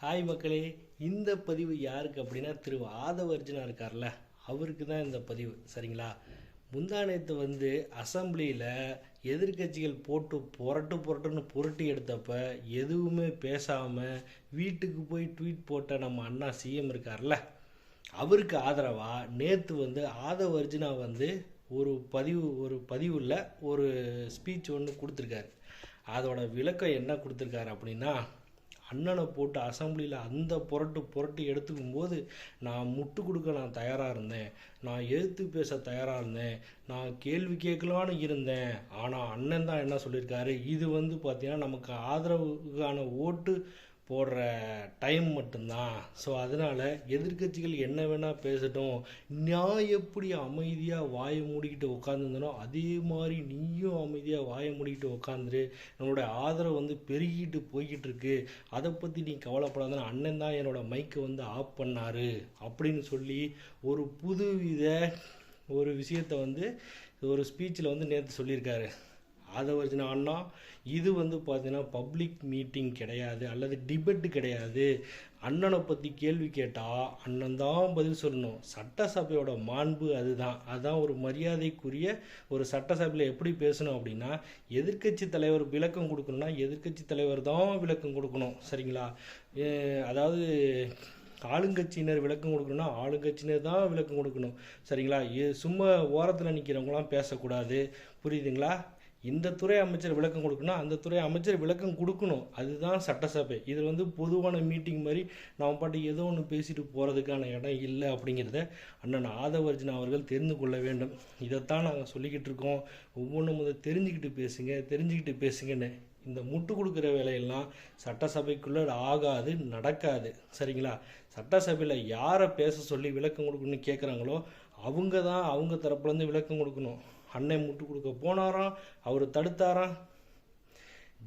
Hi மக்களே, இந்த பதிவு யாருக்கு அப்படின்னா திரு ஆதவர்ஜுனா இருக்கார்ல, அவருக்கு தான் இந்த பதிவு. சரிங்களா? முந்தா நேற்று அசம்பிளியில் எதிர்கட்சிகள் போட்டு புரட்டுன்னு புரட்டி எடுத்தப்ப எதுவுமே பேசாமல் வீட்டுக்கு போய் ட்வீட் போட்ட நம்ம அண்ணா சிஎம் இருக்கார்ல, அவருக்கு ஆதரவாக நேற்று ஆதவர்ஜுனா ஒரு பதிவில் ஒரு ஸ்பீச் ஒன்று கொடுத்துருக்காரு. அதோட விளக்கம் என்ன கொடுத்துருக்காரு அப்படின்னா, அண்ணனை போட்டு அசம்பிளியில் அந்த புரட்டு எடுத்துக்கும் போது நான் முட்டு கொடுக்க நான் தயாராக இருந்தேன், நான் எதிர்த்து பேச தயாராக இருந்தேன், நான் கேள்வி கேட்கலான்னு இருந்தேன். ஆனால் அண்ணன் தான் என்ன சொல்லியிருக்காரு, இது பார்த்தீங்கன்னா நமக்கு ஆதரவுக்கான ஓட்டு போடுற டைம் மட்டும்தான். ஸோ அதனால் எதிர்கட்சிகள் என்ன வேணால் பேசட்டும், நான் எப்படி அமைதியாக வாயை மூடிக்கிட்டு உட்காந்துருந்தனோ அதே மாதிரி நீயும் அமைதியாக வாயை மூடிக்கிட்டு உட்காந்துரு, என்னோட ஆதரவு பெருகிட்டு போய்கிட்டு இருக்கு, அதை பற்றி நீ கவலைப்படாத, அண்ணன் தான் என்னோட மைக்கை ஆஃப் பண்ணார் அப்படின்னு சொல்லி ஒரு புதுவித ஒரு விஷயத்தை ஒரு ஸ்பீச்சில் நேற்று சொல்லியிருக்காரு ஆதவர்ஜுனா அண்ணா. இது பார்த்தீங்கன்னா பப்ளிக் மீட்டிங் கிடையாது, அல்லது டிபேட்டு கிடையாது. அண்ணனை பற்றி கேள்வி கேட்டால் அண்ணன் தான் பதில் சொல்லணும். சட்டசபையோட மாண்பு அதுதான் ஒரு மரியாதைக்குரிய ஒரு சட்டசபையில் எப்படி பேசணும் அப்படின்னா, எதிர்கட்சி தலைவர் விளக்கம் கொடுக்கணும்னா எதிர்கட்சி தலைவர் தான் விளக்கம் கொடுக்கணும். சரிங்களா? அதாவது ஆளுங்கட்சியினர் விளக்கம் கொடுக்கணும்னா ஆளுங்கட்சியினர் தான் விளக்கம் கொடுக்கணும். சரிங்களா? சும்மா ஓரத்தில் நிற்கிறவங்களாம் பேசக்கூடாது. புரியுதுங்களா? இந்த துறை அமைச்சர் விளக்கம் கொடுக்கணும், அந்த துறை அமைச்சர் விளக்கம் கொடுக்கணும். அதுதான் சட்டசபை. இதில் பொதுவான மீட்டிங் மாதிரி நாம் பாட்டு ஏதோ ஒன்று பேசிட்டு போகிறதுக்கான இடம் இல்லை அப்படிங்கிறத அண்ணன் ஆதவர்ஜுனா அவர்கள் தெரிந்து கொள்ள வேண்டும். இதைத்தான் நாங்கள் சொல்லிக்கிட்டு இருக்கோம். ஒவ்வொன்றும் தெரிஞ்சுக்கிட்டு பேசுங்கன்னு. இந்த முட்டு கொடுக்குற வேலையெல்லாம் சட்டசபைக்குள்ளே ஆகாது, நடக்காது. சரிங்களா? சட்டசபையில் யாரை பேச சொல்லி விளக்கம் கொடுக்கணும்னு கேட்குறாங்களோ அவங்க தரப்புலேருந்து விளக்கம் கொடுக்கணும். அண்ணன் முட்டு கொடுக்க போனாராம், அவர் தடுத்தாராம்.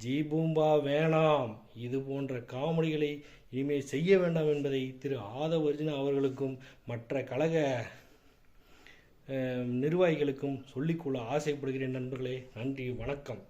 ஜி பூம்பா வேணாம், இது போன்ற காமெடிகளை இனிமேல் செய்ய வேண்டாம் என்பதை திரு ஆதவர்ஜுனா அவர்களுக்கும் மற்ற கழக நிர்வாகிகளுக்கும் சொல்லிக்கொள்ள ஆசைப்படுகிறேன். நண்பர்களே, நன்றி, வணக்கம்.